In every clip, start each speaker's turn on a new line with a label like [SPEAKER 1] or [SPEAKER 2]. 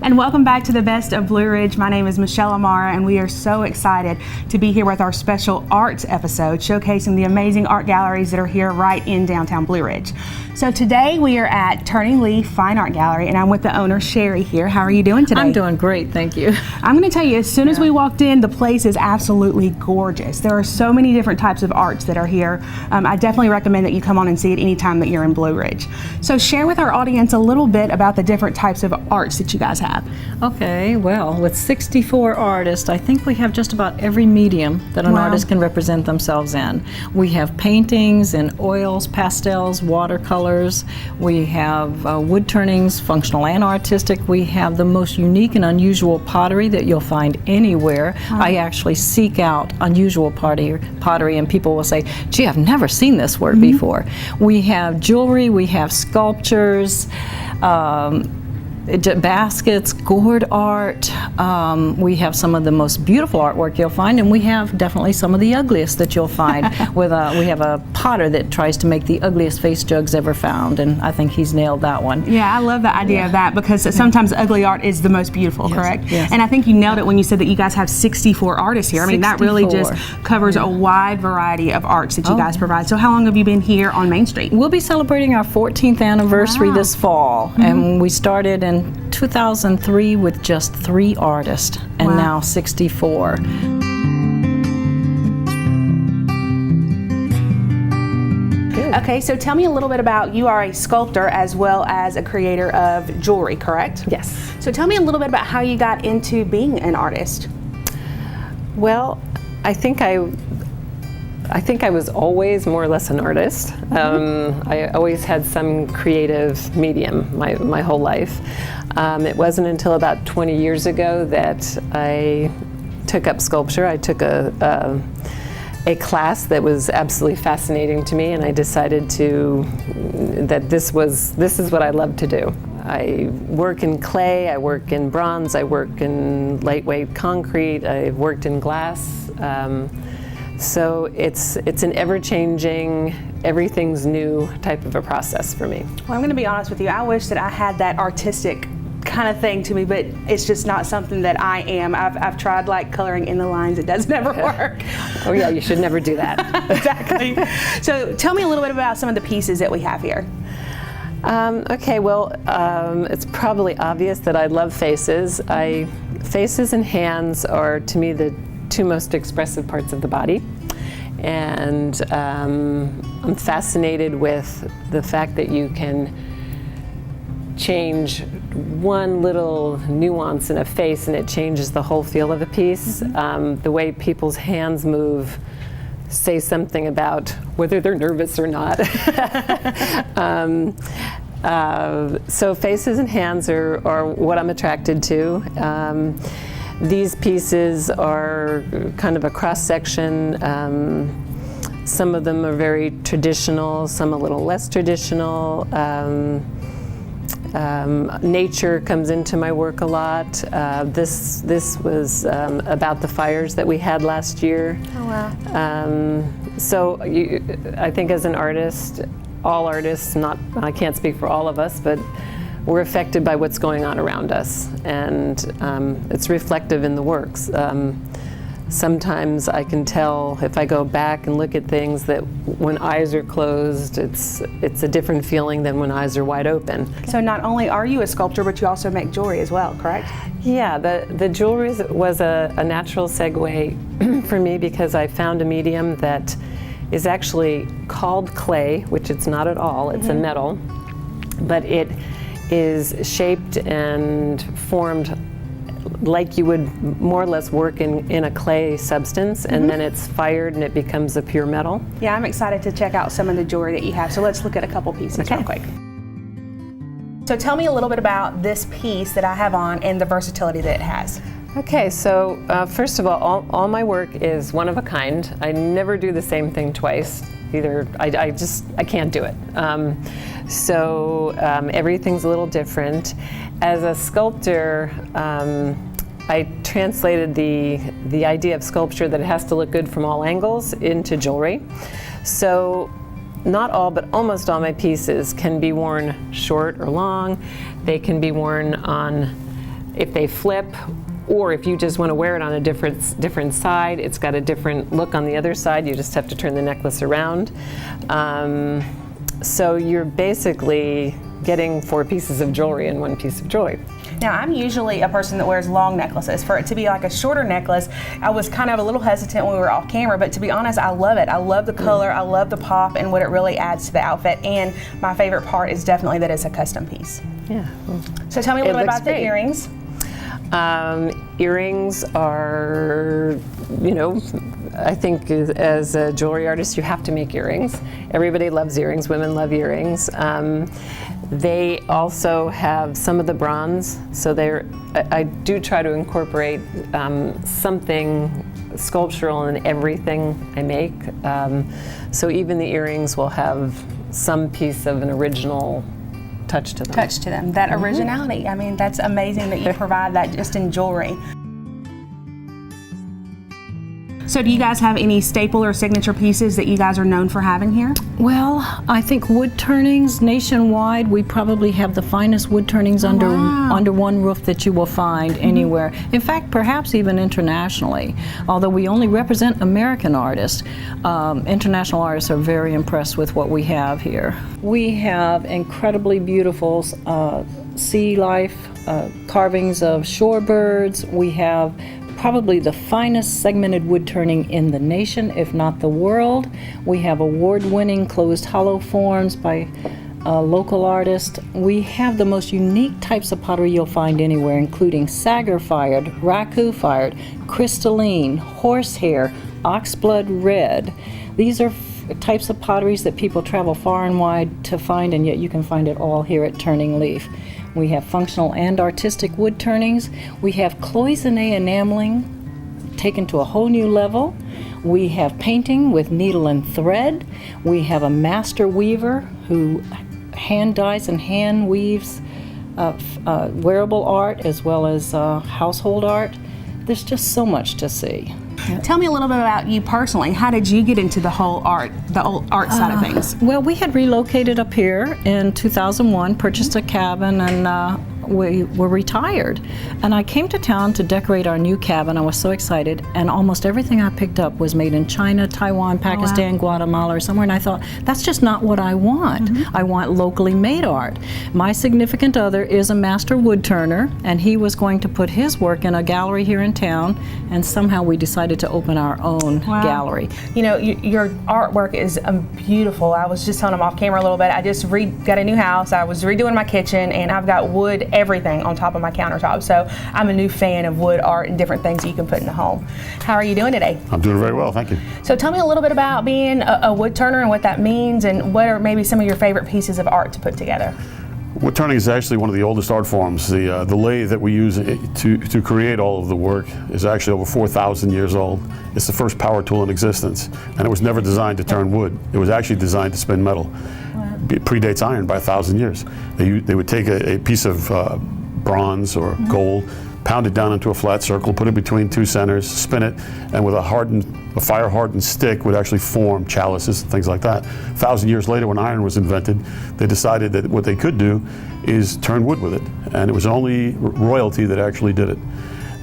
[SPEAKER 1] And welcome back to the Best of Blue Ridge. My name is Michelle Amara, and we are so excited to be here with our special arts episode showcasing the amazing art galleries that are here right in downtown Blue Ridge. So today we are at Turning Leaf Fine Art Gallery, and I'm with the owner, Sherry, here. How are you doing today?
[SPEAKER 2] I'm doing great, thank you.
[SPEAKER 1] I'm going to tell you, as soon as we walked in, the place is absolutely gorgeous. There are so many different types of arts that are here. I definitely recommend that you come on and see it anytime that you're in Blue Ridge. So share with our audience a little bit about the different types of arts that you guys have.
[SPEAKER 2] Okay, well, with 64 artists, I think we have just about every medium that an artist can represent themselves in. We have paintings in oils, pastels, watercolors. We have wood turnings, functional and artistic. We have the most unique and unusual pottery that you'll find anywhere. I actually seek out unusual pottery, and people will say, gee, I've never seen this work before. We have jewelry, we have sculptures, baskets, gourd art. We have some of the most beautiful artwork you'll find, and we have definitely some of the ugliest that you'll find. We have a potter that tries to make the ugliest face jugs ever found, and I think he's nailed that one.
[SPEAKER 1] Yeah, I love the idea of that, because sometimes ugly art is the most beautiful, correct?
[SPEAKER 2] Yes.
[SPEAKER 1] And I think you nailed it when you said that you guys have 64 artists here. I mean, that really just
[SPEAKER 2] 64.
[SPEAKER 1] covers a wide variety of arts that you guys provide. So how long have you been here on Main Street?
[SPEAKER 2] We'll be celebrating our 14th anniversary this fall, and we started in 2003 with just 3 artists, and now 64.
[SPEAKER 1] Okay, so tell me a little bit about, you are a sculptor as well as a creator of jewelry, correct?
[SPEAKER 3] Yes.
[SPEAKER 1] So tell me a little bit about how you got into being an artist.
[SPEAKER 3] Well, I think I was always more or less an artist. I always had some creative medium my whole life. It wasn't until about 20 years ago that I took up sculpture. I took a class that was absolutely fascinating to me, and I decided that this is what I love to do. I work in clay, I work in bronze, I work in lightweight concrete, I've worked in glass. So it's an ever-changing, everything's new type of a process for me.
[SPEAKER 1] Well, I'm going to be honest with you. I wish that I had that artistic kind of thing to me, but it's just not something that I am. I've tried like coloring in the lines. It doesn't ever work.
[SPEAKER 3] Oh yeah, you should never do that.
[SPEAKER 1] Exactly. So tell me a little bit about some of the pieces that we have here.
[SPEAKER 3] Okay, well, it's probably obvious that I love faces. Faces and hands are, to me, the 2 most expressive parts of the body. And I'm fascinated with the fact that you can change one little nuance in a face and it changes the whole feel of a piece. The way people's hands move say something about whether they're nervous or not. So faces and hands are what I'm attracted to. These pieces are kind of a cross-section. Some of them are very traditional, some a little less traditional. Nature comes into my work a lot. This was about the fires that we had last year.
[SPEAKER 1] Oh wow.
[SPEAKER 3] So I think as an artist, all artists, I can't speak for all of us, but we're affected by what's going on around us, and it's reflective in the works. Sometimes I can tell if I go back and look at things that when eyes are closed, it's a different feeling than when eyes are wide open.
[SPEAKER 1] So not only are you a sculptor, but you also make jewelry as well, correct?
[SPEAKER 3] Yeah, the jewelry was a natural segue for me, because I found a medium that is actually called clay, which it's not at all. It's a metal, but it is shaped and formed like you would more or less work in a clay substance, and then it's fired and it becomes a pure metal.
[SPEAKER 1] Yeah, I'm excited to check out some of the jewelry that you have. So let's look at a couple pieces real quick. So tell me a little bit about this piece that I have on and the versatility that it has.
[SPEAKER 3] Okay, so first of all my work is one of a kind. I never do the same thing twice. Either I can't do it. Everything's a little different. As a sculptor, I translated the idea of sculpture that it has to look good from all angles into jewelry. So not all, but almost all my pieces can be worn short or long. They can be worn on if they flip, or if you just want to wear it on a different side, it's got a different look on the other side. You just have to turn the necklace around. So you're basically getting 4 pieces of jewelry in 1 piece of jewelry.
[SPEAKER 1] Now, I'm usually a person that wears long necklaces. For it to be like a shorter necklace, I was kind of a little hesitant when we were off camera, but to be honest, I love it. I love the color, I love the pop, and what it really adds to the outfit. And my favorite part is definitely that it's a custom piece.
[SPEAKER 3] Yeah.
[SPEAKER 1] So tell me a little bit about the
[SPEAKER 3] great.
[SPEAKER 1] earrings.
[SPEAKER 3] Earrings are, I think as a jewelry artist, you have to make earrings. Everybody loves earrings. Women love earrings. They also have some of the bronze, so I do try to incorporate something sculptural in everything I make. So even the earrings will have some piece of an original touch to them.
[SPEAKER 1] That originality. I mean, that's amazing that you provide that just in jewelry. So do you guys have any staple or signature pieces that you guys are known for having here?
[SPEAKER 2] Well, I think wood turnings nationwide, we probably have the finest wood turnings under one roof that you will find anywhere. In fact, perhaps even internationally. Although we only represent American artists, international artists are very impressed with what we have here. We have incredibly beautiful sea life carvings of shorebirds. We have probably the finest segmented wood turning in the nation, if not the world. We have award-winning closed hollow forms by local artists. We have the most unique types of pottery you'll find anywhere, including Sagar-fired, Raku-fired, crystalline, horsehair, oxblood red. These are types of potteries that people travel far and wide to find, and yet you can find it all here at Turning Leaf. We have functional and artistic wood turnings. We have cloisonné enameling taken to a whole new level. We have painting with needle and thread. We have a master weaver who hand dyes and hand weaves wearable art as well as household art. There's just so much to see.
[SPEAKER 1] Tell me a little bit about you personally. How did you get into the old art side of things?
[SPEAKER 2] Well, we had relocated up here in 2001, purchased a cabin, and we were retired. And I came to town to decorate our new cabin. I was so excited, and almost everything I picked up was made in China, Taiwan, Pakistan, Guatemala, or somewhere, and I thought, that's just not what I want. I want locally made art. My significant other is a master wood turner, and he was going to put his work in a gallery here in town, and somehow we decided to open our own gallery.
[SPEAKER 1] You know, your artwork is beautiful. I was just telling him off camera a little bit. I just got a new house. I was redoing my kitchen, and I've got wood everything on top of my countertop. So I'm a new fan of wood art and different things that you can put in the home. How are you doing today?
[SPEAKER 4] I'm doing very well, thank you.
[SPEAKER 1] So tell me a little bit about being a wood turner and what that means, and what are maybe some of your favorite pieces of art to put together?
[SPEAKER 4] Wood turning is actually one of the oldest art forms. The lathe that we use to create all of the work is actually over 4,000 years old. It's the first power tool in existence, and it was never designed to turn wood. It was actually designed to spin metal. It predates iron by 1,000 years. They would take a piece of bronze or gold, pound it down into a flat circle, put it between two centers, spin it, and with a fire-hardened stick would actually form chalices and things like that. 1,000 years later, when iron was invented, they decided that what they could do is turn wood with it, and it was only royalty that actually did it.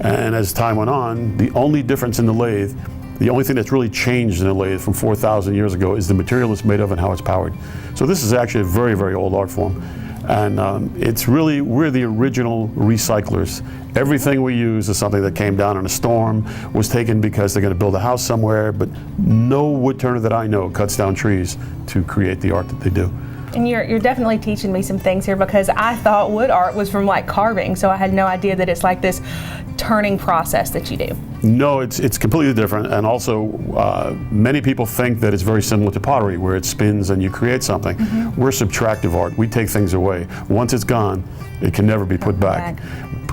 [SPEAKER 4] And as time went on, the only difference in the lathe, the only thing that's really changed in the lathe from 4,000 years ago is the material it's made of and how it's powered. So this is actually a very, very old art form. And we're the original recyclers. Everything we use is something that came down in a storm, was taken because they're going to build a house somewhere, but no wood turner that I know cuts down trees to create the art that they do.
[SPEAKER 1] And you're definitely teaching me some things here, because I thought wood art was from like carving, so I had no idea that it's like this turning process that you do.
[SPEAKER 4] No, it's completely different, and also many people think that it's very similar to pottery, where it spins and you create something. We're subtractive art. We take things away. Once it's gone, it can never be put back.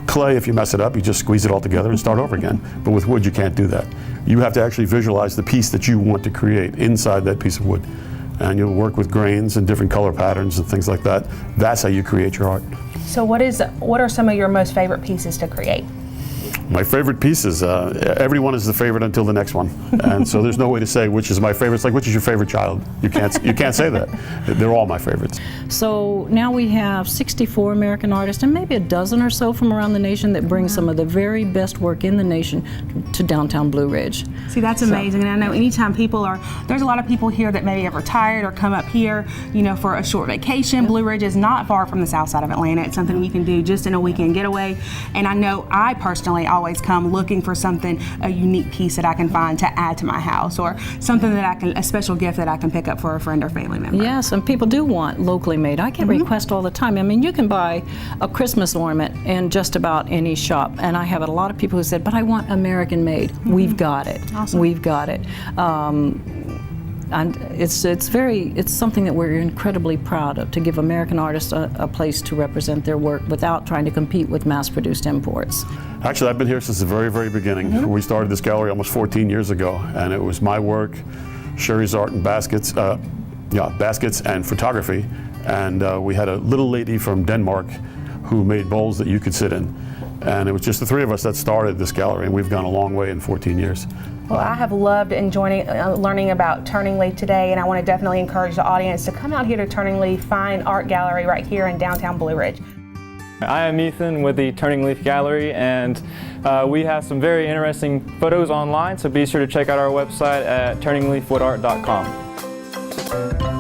[SPEAKER 4] Clay, if you mess it up, you just squeeze it all together and start over again. But with wood, you can't do that. You have to actually visualize the piece that you want to create inside that piece of wood. And you'll work with grains and different color patterns and things like that. That's how you create your art.
[SPEAKER 1] So what are some of your most favorite pieces to create?
[SPEAKER 4] My favorite pieces, everyone is the favorite until the next one. And so there's no way to say which is my favorite. It's like, which is your favorite child? You can't say that. They're all my favorites.
[SPEAKER 2] So now we have 64 American artists and maybe a dozen or so from around the nation that bring some of the very best work in the nation to downtown Blue Ridge.
[SPEAKER 1] See, that's amazing. And I know anytime there's a lot of people here that maybe have retired or come up here, for a short vacation. Blue Ridge is not far from the south side of Atlanta. It's something we can do just in a weekend getaway. And I know I personally always come looking for a unique piece that I can find to add to my house, or something a special gift that I can pick up for a friend or family member.
[SPEAKER 2] Yes, and people do want locally made. I get requests all the time. I mean, you can buy a Christmas ornament in just about any shop, and I have a lot of people who said, but I want American made. We've got it.
[SPEAKER 1] Awesome.
[SPEAKER 2] We've got it. And it's something that we're incredibly proud of, to give American artists a place to represent their work without trying to compete with mass-produced imports.
[SPEAKER 4] Actually, I've been here since the very, very beginning. We started this gallery almost 14 years ago, and it was my work, Sherry's art and baskets and photography. And we had a little lady from Denmark who made bowls that you could sit in. And it was just the three of us that started this gallery, and we've gone a long way in 14 years.
[SPEAKER 1] Well, I have loved learning about Turning Leaf today, and I want to definitely encourage the audience to come out here to Turning Leaf Fine Art Gallery right here in downtown Blue Ridge.
[SPEAKER 5] I am Ethan with the Turning Leaf Gallery, and we have some very interesting photos online, so be sure to check out our website at turningleafwoodart.com.